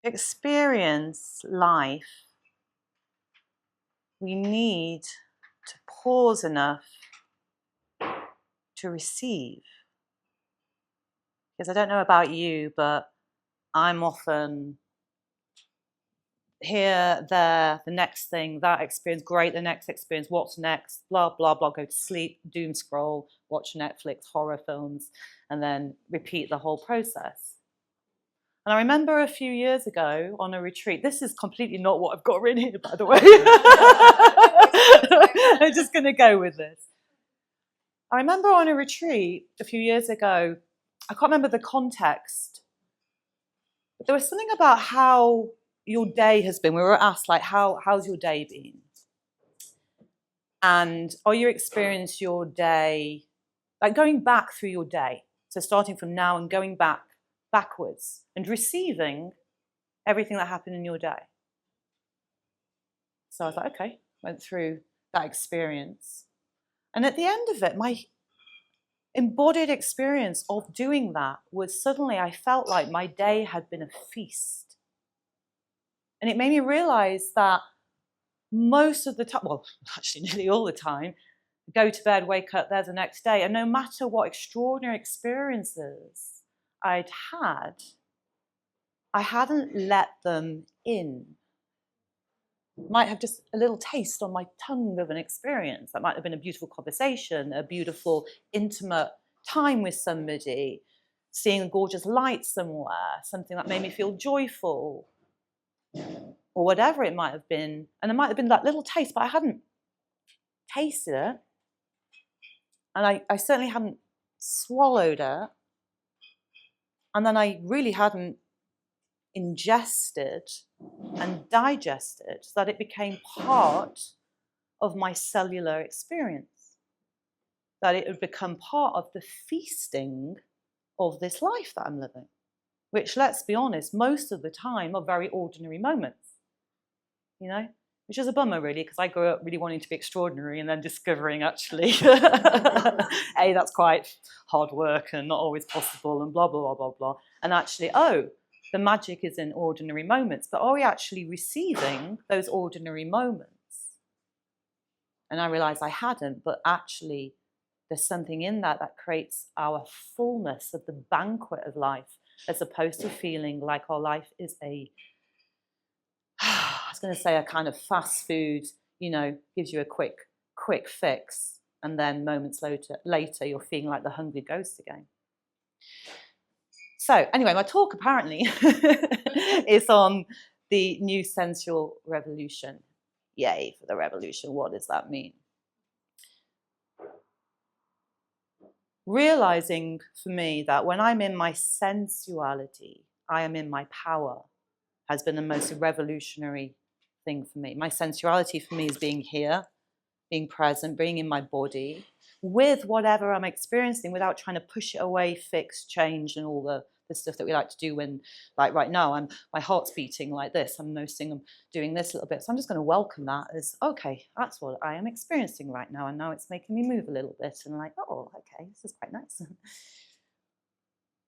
experience life, we need to pause enough to receive. Because I don't know about you, but I'm often here, there, the next thing, that experience, great, the next experience, what's next, blah, blah, blah, go to sleep, doom scroll, watch Netflix, horror films, and then repeat the whole process. And I remember a few years ago on a retreat, this is completely not what I've got written here, by the way. I'm just going to go with this. I remember on a retreat a few years ago, I can't remember the context, but there was something about how your day has been. We were asked, like, how's your day been? And are you experiencing your day, like going back through your day, so starting from now and going backwards and receiving everything that happened in your day. So I was like, okay, went through that experience. And at the end of it, my embodied experience of doing that was suddenly I felt like my day had been a feast. And it made me realize that most of the time, well, actually nearly all the time, go to bed, wake up, there's the next day. And no matter what extraordinary experiences I'd had, I hadn't let them in. Might have just a little taste on my tongue of an experience. That might have been a beautiful conversation, a beautiful, intimate time with somebody, seeing a gorgeous light somewhere, something that made me feel joyful, or whatever it might have been. And it might have been that little taste, but I hadn't tasted it. And I certainly hadn't swallowed it. And then I really hadn't ingested and digested so that it became part of my cellular experience. That it had become part of the feasting of this life that I'm living. Which, let's be honest, most of the time are very ordinary moments. You know? Which is a bummer, really, because I grew up really wanting to be extraordinary and then discovering, actually, A, that's quite hard work and not always possible and blah, blah, blah, blah, blah. And actually, oh, the magic is in ordinary moments. But are we actually receiving those ordinary moments? And I realized I hadn't, but actually there's something in that that creates our fullness of the banquet of life, as opposed to feeling like our life is a, I was going to say a kind of fast food, you know, gives you a quick fix, and then moments later you're feeling like the hungry ghost again. So anyway, my talk apparently is on the new sensual revolution. Yay for the revolution. What does that mean? Realizing for me that when I'm in my sensuality, I am in my power, has been the most revolutionary thing for me. My sensuality for me is being here, being present, being in my body with whatever I'm experiencing without trying to push it away, fix, change, and all the stuff that we like to do when, like right now, my heart's beating like this. I'm noticing I'm doing this a little bit. So I'm just going to welcome that as, okay, that's what I am experiencing right now. And now it's making me move a little bit and like, oh, okay, this is quite nice.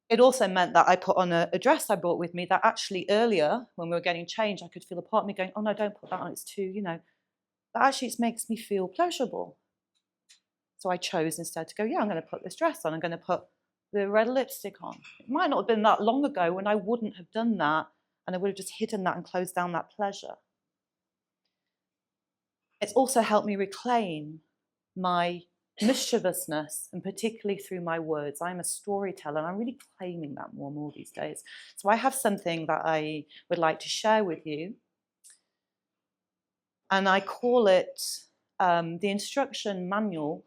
It also meant that I put on a dress I brought with me that actually earlier when we were getting changed, I could feel a part of me going, oh no, don't put that on, it's too, you know. But actually it makes me feel pleasurable. So I chose instead to go, yeah, I'm going to put this dress on. I'm going to put the red lipstick on. It might not have been that long ago when I wouldn't have done that, and I would have just hidden that and closed down that pleasure. It's also helped me reclaim my mischievousness, and particularly through my words. I'm a storyteller, and I'm really claiming that more and more these days. So I have something that I would like to share with you, and I call it the instruction manual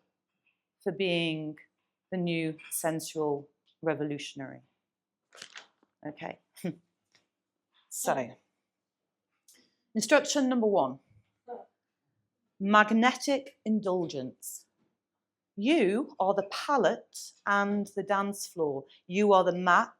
for being the new sensual revolutionary. Okay. So, instruction number 1. Magnetic indulgence. You are the palette and the dance floor. You are the map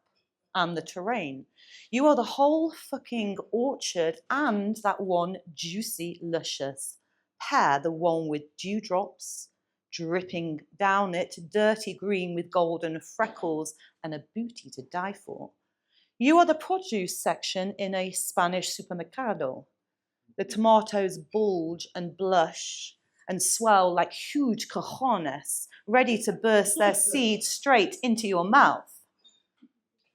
and the terrain. You are the whole fucking orchard and that one juicy, luscious pear, the one with dewdrops dripping down it, dirty green with golden freckles and a booty to die for. You are the produce section in a Spanish supermercado. The tomatoes bulge and blush and swell like huge cojones, ready to burst their seeds straight into your mouth.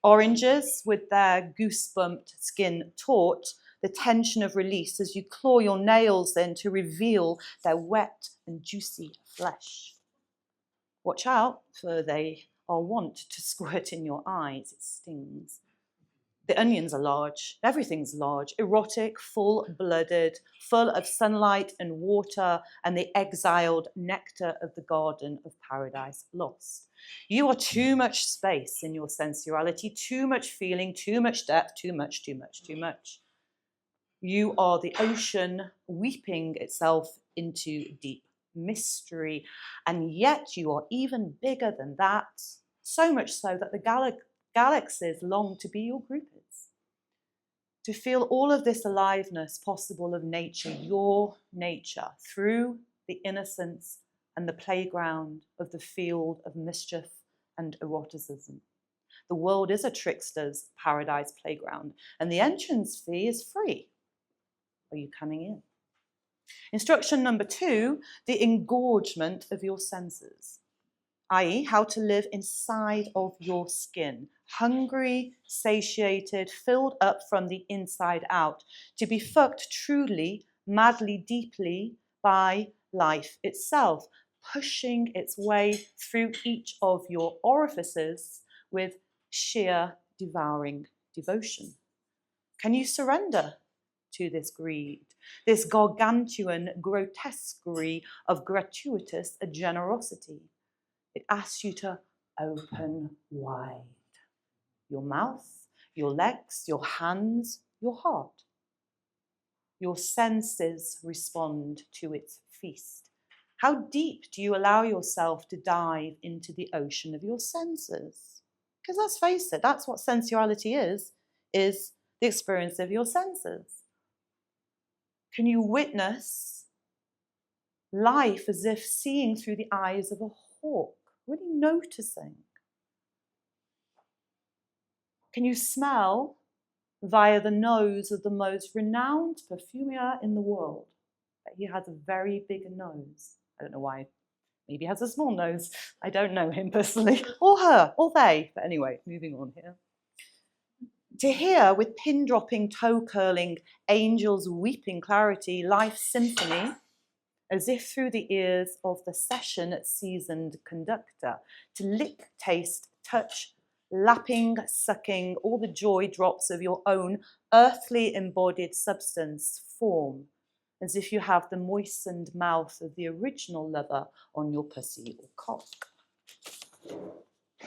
Oranges, with their goosebumped skin taut, the tension of release as you claw your nails in to reveal their wet and juicy flesh. Watch out, for they are wont to squirt in your eyes. It stings. The onions are large. Everything's large, erotic, full-blooded, full of sunlight and water and the exiled nectar of the Garden of Paradise Lost. You are too much space in your sensuality, too much feeling, too much depth, too much, too much, too much. You are the ocean weeping itself into deep mystery, and yet you are even bigger than that, so much so that the galaxies long to be your groupies. To feel all of this aliveness possible of nature, your nature, through the innocence and the playground of the field of mischief and eroticism. The world is a trickster's paradise playground, and the entrance fee is free. Are you coming in? Instruction number 2, the engorgement of your senses, i.e. how to live inside of your skin, hungry, satiated, filled up from the inside out, to be fucked truly, madly, deeply by life itself, pushing its way through each of your orifices with sheer devouring devotion. Can you surrender to this greed, this gargantuan grotesquerie of gratuitous generosity? It asks you to open wide your mouth, your legs, your hands, your heart. Your senses respond to its feast. How deep do you allow yourself to dive into the ocean of your senses? Because let's face it, that's what sensuality is the experience of your senses. Can you witness life as if seeing through the eyes of a hawk, really noticing? Can you smell via the nose of the most renowned perfumer in the world? He has a very big nose. I don't know why. Maybe he has a small nose. I don't know him personally, or her, or they. But anyway, moving on here. To hear with pin-dropping, toe-curling, angels weeping clarity, life's symphony, as if through the ears of the session-seasoned conductor, to lick, taste, touch, lapping, sucking, all the joy drops of your own earthly embodied substance form, as if you have the moistened mouth of the original lover on your pussy or cock.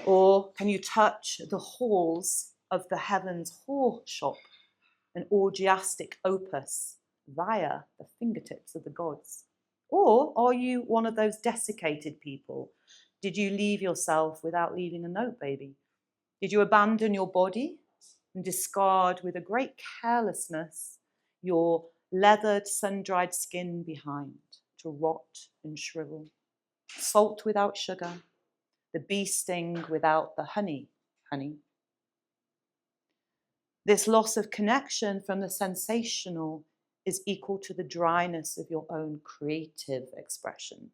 Or can you touch the halls of the heavens whore shop, an orgiastic opus via the fingertips of the gods? Or are you one of those desiccated people? Did you leave yourself without leaving a note, baby? Did you abandon your body and discard with a great carelessness your leathered, sun-dried skin behind to rot and shrivel? Salt without sugar, the bee sting without the honey. This loss of connection from the sensational is equal to the dryness of your own creative expression,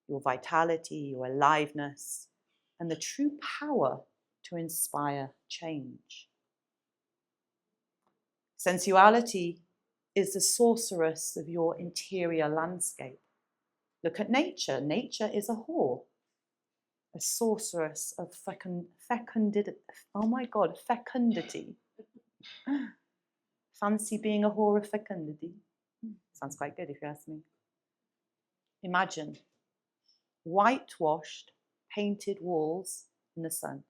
your vitality, your aliveness, and the true power to inspire change. Sensuality is the sorceress of your interior landscape. Look at nature. Nature is a whore, a sorceress of fecundity. Oh my God, fecundity. Fancy being a whore of fecundity? Sounds quite good if you ask me. Imagine whitewashed, painted walls in the sun.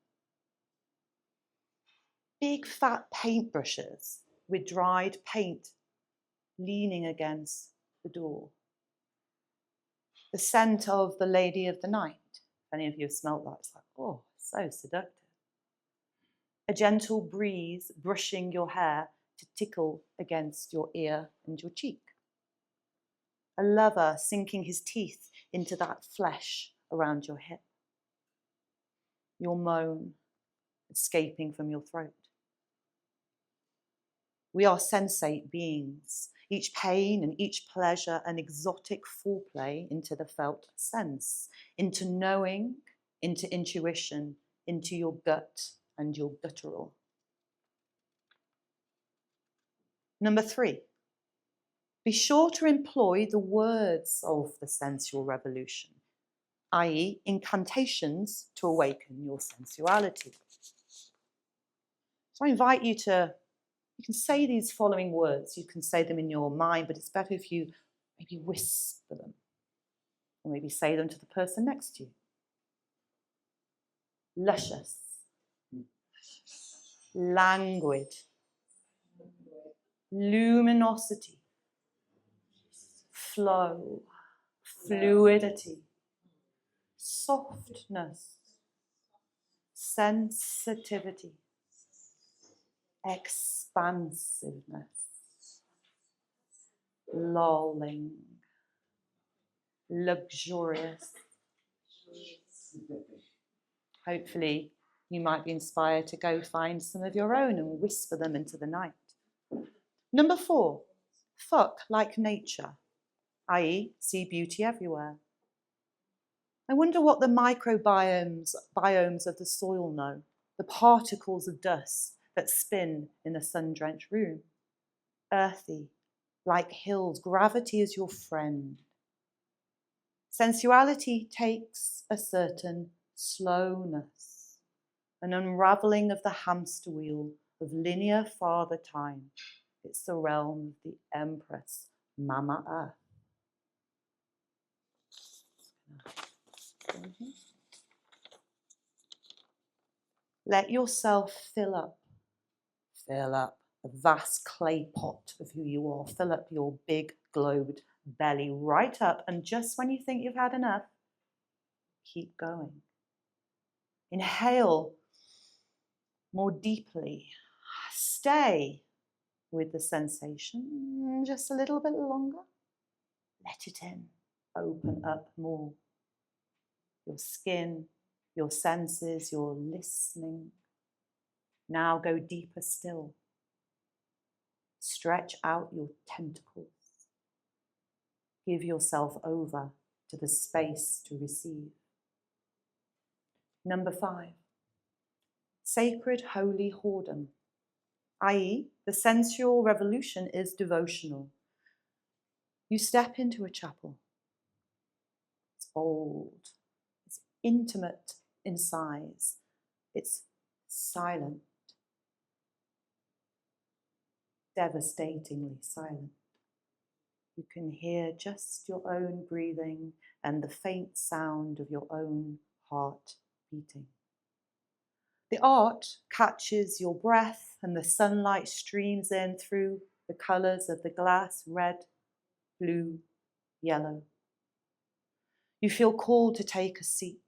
Big fat paintbrushes with dried paint leaning against the door. The scent of the lady of the night. If any of you have smelled that, it's like, oh, so seductive. A gentle breeze brushing your hair to tickle against your ear and your cheek. A lover sinking his teeth into that flesh around your hip. Your moan escaping from your throat. We are sensate beings, each pain and each pleasure an exotic foreplay into the felt sense, into knowing, into intuition, into your gut and your guttural. Number 3, be sure to employ the words of the sensual revolution, i.e. incantations to awaken your sensuality. So I invite you can say these following words. You can say them in your mind, but it's better if you maybe whisper them, or maybe say them to the person next to you. Luscious, languid, luminosity, flow, fluidity, softness, sensitivity, expansiveness, lolling, luxurious. Hopefully you might be inspired to go find some of your own and whisper them into the night. Number 4, fuck like nature, i.e. see beauty everywhere. I wonder what the microbiomes of the soil know, the particles of dust that spin in a sun-drenched room. Earthy, like hills, gravity is your friend. Sensuality takes a certain slowness, an unraveling of the hamster wheel of linear father time. It's the realm of the Empress, Mama Earth. Let yourself fill up a vast clay pot of who you are. Fill up your big globed belly right up, and just when you think you've had enough, keep going. Inhale more deeply. Stay with the sensation just a little bit longer. Let it in. Open up more. Your skin, your senses, your listening. Now go deeper still. Stretch out your tentacles. Give yourself over to the space to receive. Number 5, sacred holy whoredom, i.e. the sensual revolution is devotional. You step into a chapel. It's old. It's intimate in size. It's silent. Devastatingly silent. You can hear just your own breathing and the faint sound of your own heart beating. The art catches your breath and the sunlight streams in through the colours of the glass, red, blue, yellow. You feel called to take a seat.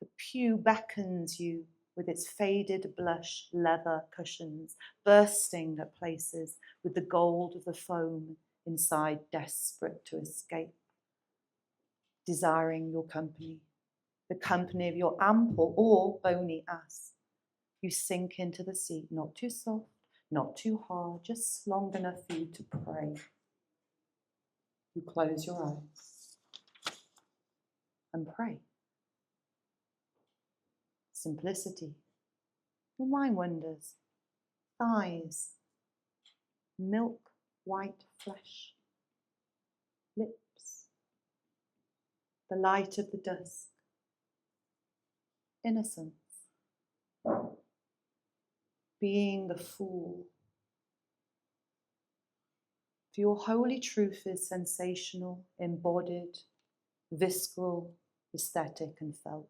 The pew beckons you with its faded blush leather cushions, bursting at places with the gold of the foam inside, desperate to escape, desiring your company, the company of your ample or bony ass. You sink into the seat, not too soft, not too hard, just long enough for you to pray. You close your eyes and pray. Simplicity. Your mind wanders. Thighs, milk white flesh, lips, the light of the dusk, innocence, being the fool. For your holy truth is sensational, embodied, visceral, aesthetic and felt.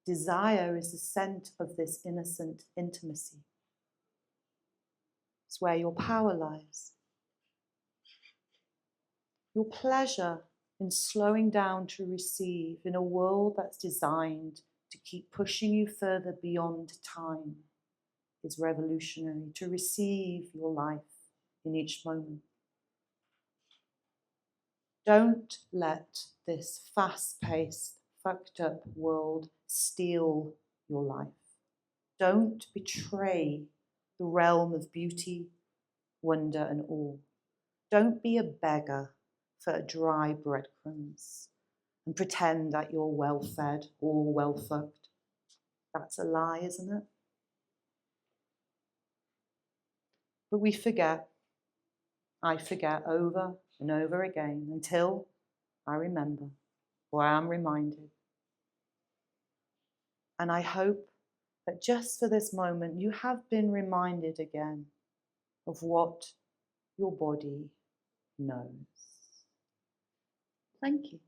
Desire is the scent of this innocent intimacy. It's where your power lies. Your pleasure in slowing down to receive in a world that's designed to keep pushing you further beyond time is revolutionary. To receive your life in each moment. Don't let this fast-paced, fucked up world steal your life. Don't betray the realm of beauty, wonder and awe. Don't be a beggar for dry breadcrumbs and pretend that you're well-fed or well-fucked. That's a lie, isn't it? But we forget. I forget over and over again until I remember or I'm reminded. And I hope that just for this moment, you have been reminded again of what your body knows. Thank you.